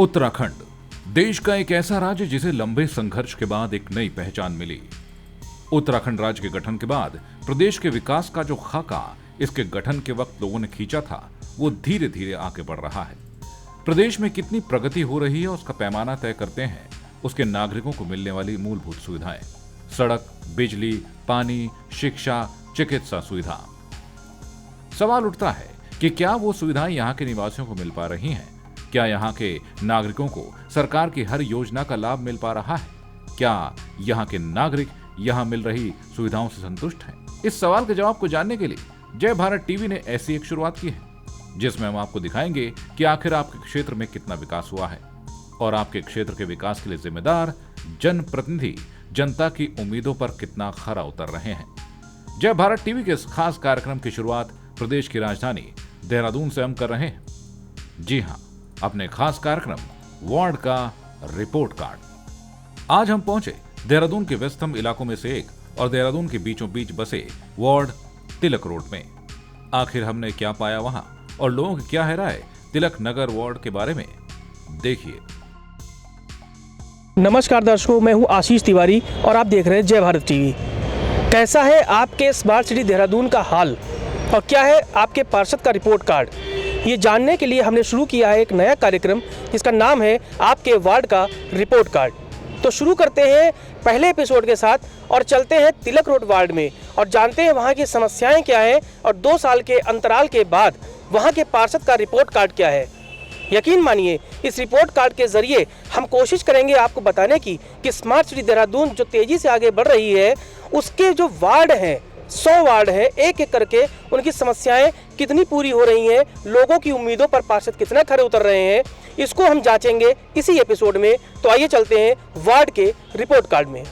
उत्तराखंड देश का एक ऐसा राज्य जिसे लंबे संघर्ष के बाद एक नई पहचान मिली। उत्तराखंड राज्य के गठन के बाद प्रदेश के विकास का जो खाका इसके गठन के वक्त लोगों ने खींचा था, वो धीरे धीरे आगे बढ़ रहा है। प्रदेश में कितनी प्रगति हो रही है उसका पैमाना तय करते हैं उसके नागरिकों को मिलने वाली मूलभूत सुविधाएं, सड़क, बिजली, पानी, शिक्षा, चिकित्सा सुविधा। सवाल उठता है कि क्या वो सुविधाएं यहाँ के निवासियों को मिल पा रही हैं? क्या यहाँ के नागरिकों को सरकार की हर योजना का लाभ मिल पा रहा है? क्या यहाँ के नागरिक यहाँ मिल रही सुविधाओं से संतुष्ट हैं? इस सवाल के जवाब को जानने के लिए जय भारत टीवी ने ऐसी एक शुरुआत की है, जिसमें हम आपको दिखाएंगे कि आखिर आपके क्षेत्र में कितना विकास हुआ है और आपके क्षेत्र के विकास के लिए जिम्मेदार जनप्रतिनिधि जनता की उम्मीदों पर कितना खरा उतर रहे हैं। जय भारत टीवी के इस खास कार्यक्रम की शुरुआत प्रदेश की राजधानी देहरादून से हम कर रहे हैं। जी हां, अपने खास कार्यक्रम वार्ड का रिपोर्ट कार्ड। आज हम पहुंचे देहरादून के व्यस्तम इलाकों में से एक और देहरादून के बीचों बीच बसे वार्ड तिलक रोड में। आखिर हमने क्या पाया वहां और लोगों की क्या है राय तिलक नगर वार्ड के बारे में, देखिए। नमस्कार दर्शकों, मैं हूं आशीष तिवारी और आप देख रहे हैं जय भारत टीवी। कैसा है आपके स्मार्ट सिटी देहरादून का हाल और क्या है आपके पार्षद का रिपोर्ट कार्ड, ये जानने के लिए हमने शुरू किया है एक नया कार्यक्रम जिसका नाम है आपके वार्ड का रिपोर्ट कार्ड। तो शुरू करते हैं पहले एपिसोड के साथ और चलते हैं तिलक रोड वार्ड में और जानते हैं वहाँ की समस्याएं क्या हैं और 2 साल के अंतराल के बाद वहाँ के पार्षद का रिपोर्ट कार्ड क्या है। यकीन मानिए, इस रिपोर्ट कार्ड के जरिए हम कोशिश करेंगे आपको बताने की कि स्मार्ट सिटी देहरादून जो तेजी से आगे बढ़ रही है, उसके जो वार्ड हैं, 100 वार्ड हैं, एक एक करके उनकी समस्याएं कितनी पूरी हो रही हैं, लोगों की उम्मीदों पर पार्षद कितना खरे उतर रहे हैं, इसको हम जांचेंगे इसी एपिसोड में। तो आइए चलते हैं वार्ड के रिपोर्ट कार्ड में।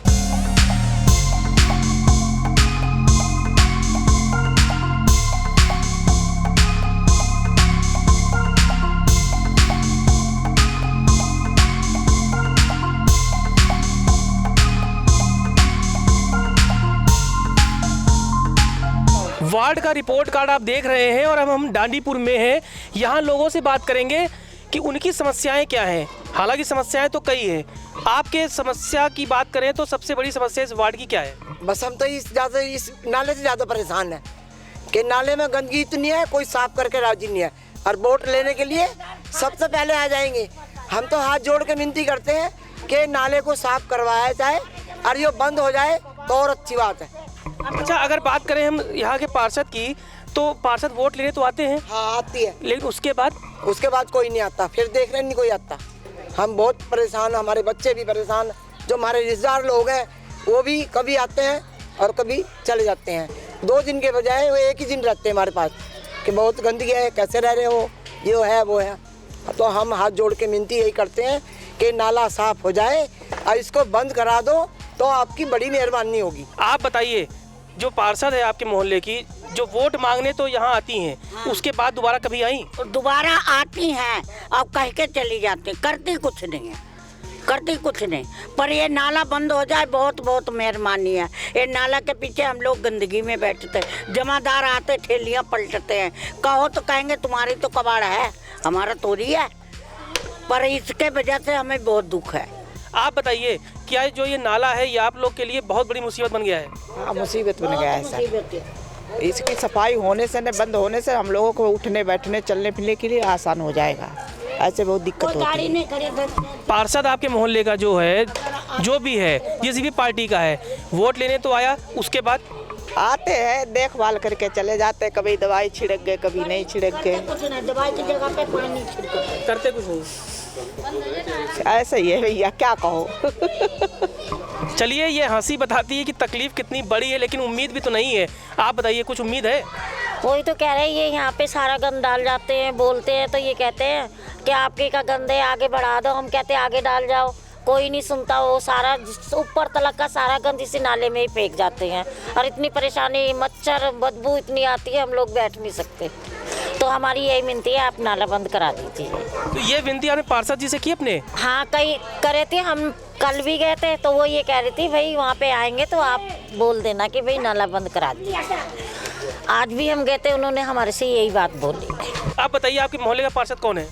वार्ड का रिपोर्ट कार्ड आप देख रहे हैं और अब हम डांडीपुर में हैं। यहाँ लोगों से बात करेंगे कि उनकी समस्याएं क्या हैं। हालांकि समस्याएं तो कई हैं। आपके समस्या की बात करें तो सबसे बड़ी समस्या इस वार्ड की क्या है? बस हम तो इस नाले से ज़्यादा परेशान हैं कि नाले में गंदगी इतनी है, कोई साफ करके राजी नहीं है और वोट लेने के लिए सबसे पहले आ जाएंगे। हम तो हाथ जोड़ के विनती करते हैं कि नाले को साफ करवाया जाए और ये बंद हो जाए तो और अच्छी बात है। अच्छा, अगर बात करें हम यहाँ के पार्षद की, तो पार्षद वोट लेने तो आते हैं? हाँ, आती है, लेकिन उसके बाद कोई नहीं आता, फिर देखने नहीं कोई आता। हम बहुत परेशान, हमारे बच्चे भी परेशान, जो हमारे रिश्तेदार लोग हैं वो भी कभी आते हैं और कभी चले जाते हैं। 2 दिन के बजाय वो एक ही दिन रहते हैं हमारे पास कि बहुत गंदगी है, कैसे रह रहे हो, ये है वो है। तो हम हाथ जोड़ के विनती यही करते हैं कि नाला साफ हो जाए और इसको बंद करा दो तो आपकी बड़ी मेहरबानी होगी। आप बताइए, जो पार्षद है आपके मोहल्ले की, जो वोट मांगने तो यहाँ आती हैं, हाँ। उसके बाद दोबारा कभी आई? दोबारा आती हैं और कह के चली जाती, करती कुछ नहीं है, करती कुछ नहीं। पर ये नाला बंद हो जाए बहुत बहुत मेहरबानी है। ये नाला के पीछे हम लोग गंदगी में बैठते, जमादार आते ठेलियाँ पलटते हैं, कहो तो कहेंगे तुम्हारी तो कबाड़ है, हमारा तोरी है। पर इसके वजह से हमें बहुत दुख है। आप बताइए, क्या जो ये नाला है ये आप लोग के लिए बहुत बड़ी मुसीबत बन गया है? हाँ, मुसीबत बन गया है सर। इसकी सफाई होने से न बंद होने से हम लोगों को उठने बैठने चलने फिरने के लिए आसान हो जाएगा। ऐसे बहुत दिक्कत होती है। पार्षद आपके मोहल्ले का जो है, जो भी है, किसी भी पार्टी का है, वोट लेने तो आया, उसके बाद आते हैं, देखभाल करके चले जाते हैं। कभी दवाई छिड़क गए, कभी नहीं छिड़क गए, दवाई की जगह पे पानी छिड़क करते कुछ नहीं। ऐसा ही है भैया, क्या कहो। चलिए, ये हंसी बताती है कि तकलीफ कितनी बड़ी है, लेकिन उम्मीद भी तो नहीं है। आप बताइए, कुछ उम्मीद है? वही तो कह रहे हैं, ये यहाँ पे सारा गंद डाल जाते हैं, बोलते हैं तो ये कहते हैं कि आपके का गंद है, आगे बढ़ा दो। हम कहते हैं आगे डाल जाओ, कोई नहीं सुनता। वो सारा ऊपर तलक का सारा गंद इसी नाले में ही फेंक जाते हैं और इतनी परेशानी, मच्छर, बदबू इतनी आती है, हम लोग बैठ नहीं सकते। तो हमारी यही विनती है, आप नाला बंद करा दीजिए। तो ये विनती आपने पार्षद जी से की अपने? हाँ, कई करे थे, हम कल भी गए थे तो वो ये कह रही थी भाई वहाँ पे आएंगे तो आप बोल देना कि भाई नाला बंद करा दीजिए। आज भी हम गए थे, उन्होंने हमारे से यही बात बोली। आप बताइए, आपके मोहल्ले का पार्षद कौन है?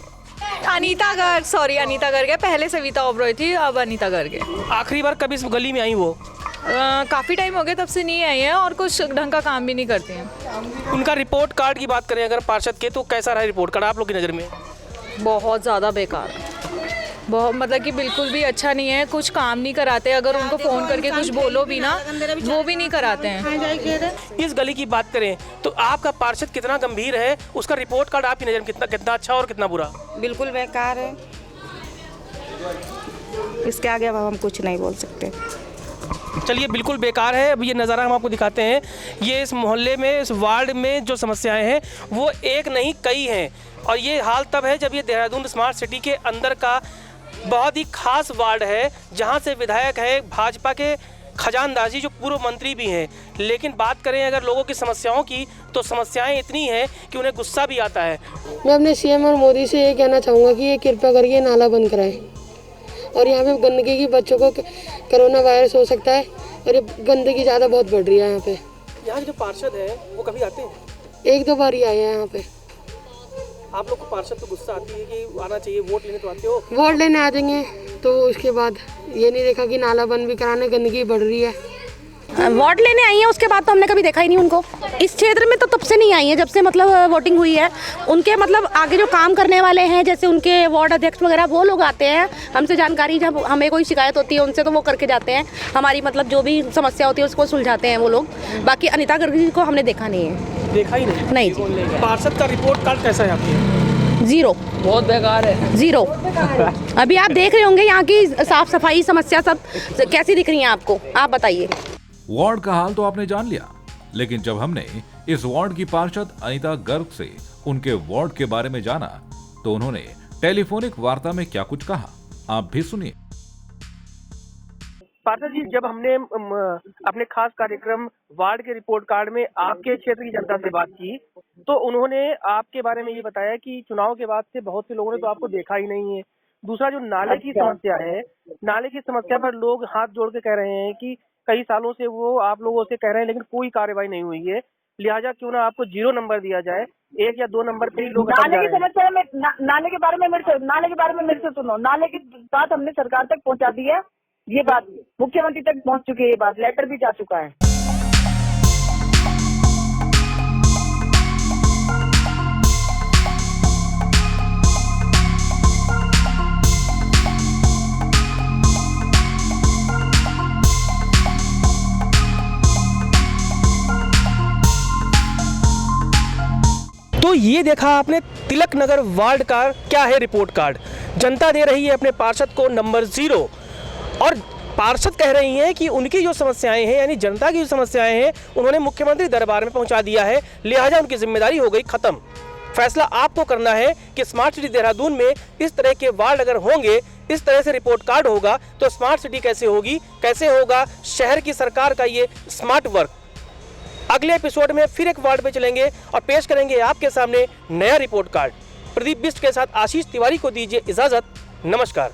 अनीता गर्ग है, पहले सविता ओबरॉय थी, अब अनीता गर्ग है। आखिरी बार कब इस गली में आई वो? काफ़ी टाइम हो गया तब से नहीं आई है और कुछ ढंग का काम भी नहीं करते हैं। उनका रिपोर्ट कार्ड की बात करें अगर पार्षद के, तो कैसा रहा रिपोर्ट कार्ड आप लोग की नज़र में? बहुत ज़्यादा बेकार, बहुत मतलब कि बिल्कुल भी अच्छा नहीं है, कुछ काम नहीं कराते। अगर उनको फ़ोन करके कुछ बोलो भी ना, वो भी नहीं कराते हैं। इस गली की बात करें तो आपका पार्षद कितना गंभीर है, उसका रिपोर्ट कार्ड आपकी नज़र में कितना अच्छा और कितना बुरा? बिल्कुल बेकार है, इसके आगे अब हम कुछ नहीं बोल सकते। चलिए, बिल्कुल बेकार है। अब ये नज़ारा हम आपको दिखाते हैं। ये इस मोहल्ले में, इस वार्ड में जो समस्याएं हैं वो एक नहीं कई हैं, और ये हाल तब है जब ये देहरादून स्मार्ट सिटी के अंदर का बहुत ही खास वार्ड है, जहां से विधायक है भाजपा के खजानदास जी, जो पूर्व मंत्री भी हैं। लेकिन बात करें अगर लोगों की समस्याओं की, तो समस्याएं इतनी हैं कि उन्हें गुस्सा भी आता है। मैं अपने सीएम और मोदी से ये कहना चाहूँगा कि ये कृपया करके नाला बंद कराएं, और यहाँ पे गंदगी की बच्चों को कोरोना वायरस हो सकता है, और ये गंदगी ज़्यादा बहुत बढ़ रही है यहाँ पे। यहाँ के जो पार्षद है वो कभी आते हैं? 1-2 बार ही आए हैं यहाँ पे। आप लोग को पार्षद तो गुस्सा आती है कि आना चाहिए, वोट लेने तो आते हो? वोट लेने आ जाएंगे तो उसके बाद ये नहीं देखा कि नाला बंद भी कराने, गंदगी बढ़ रही है। वोट लेने आई है, उसके बाद तो हमने कभी देखा ही नहीं उनको। इस क्षेत्र में तो तब से नहीं आई है जब से मतलब वोटिंग हुई है। उनके मतलब आगे जो काम करने वाले हैं, जैसे उनके वार्ड अध्यक्ष वगैरह, वो लोग आते हैं हमसे जानकारी, जब हमें कोई शिकायत होती है उनसे तो वो करके जाते हैं। हमारी मतलब जो भी समस्या होती है उसको सुलझाते हैं वो लोग। बाकी अनीता गर्ग जी को हमने देखा नहीं है। देखा ही नहीं? नहीं जी। पार्षद का रिपोर्ट कार्ड कैसा है आपके? 0, बहुत बेकार है। 0। अभी आप देख रहे होंगे यहाँ की साफ सफाई समस्या सब कैसी दिख रही है आपको, आप बताइए। वार्ड का हाल तो आपने जान लिया, लेकिन जब हमने इस वार्ड की पार्षद अनीता गर्ग से उनके वार्ड के बारे में जाना, तो उन्होंने टेलीफोनिक वार्ता में क्या कुछ कहा, आप भी सुनिए। पार्षद जी, जब हमने अपने खास कार्यक्रम वार्ड के रिपोर्ट कार्ड में आपके क्षेत्र की जनता से बात की, तो उन्होंने आपके बारे में ये बताया कि चुनाव के बाद से बहुत से लोगों ने तो आपको देखा ही नहीं है। दूसरा, जो नाले की समस्या है, नाले की समस्या पर लोग हाथ जोड़ के कह रहे हैं कि कई सालों से वो आप लोगों से कह रहे हैं, लेकिन कोई कार्रवाई नहीं हुई है। लिहाजा क्यों ना आपको 0 नंबर दिया जाए, 1 या 2 नंबर पे ही लोग नाले की समस्या में नाले के बारे में मेरे से सुनो। नाले की बात हमने सरकार तक पहुंचा दी है, ये बात मुख्यमंत्री तक पहुंच चुकी है, ये बात लेटर भी जा चुका है। तो ये देखा आपने तिलक नगर वार्ड का क्या है रिपोर्ट कार्ड। जनता दे रही है अपने पार्षद को नंबर 0, और पार्षद कह रही हैं कि उनकी जो समस्याएं हैं, यानी जनता की जो समस्याएं हैं, उन्होंने मुख्यमंत्री दरबार में पहुंचा दिया है, लिहाजा उनकी जिम्मेदारी हो गई खत्म। फैसला आपको करना है कि स्मार्ट सिटी देहरादून में इस तरह के वार्ड अगर होंगे, इस तरह से रिपोर्ट कार्ड होगा, तो स्मार्ट सिटी कैसे होगी, कैसे होगा शहर की सरकार का ये स्मार्ट वर्क। अगले एपिसोड में फिर एक वार्ड पे चलेंगे और पेश करेंगे आपके सामने नया रिपोर्ट कार्ड। प्रदीप बिष्ट के साथ आशीष तिवारी को दीजिए इजाजत। नमस्कार।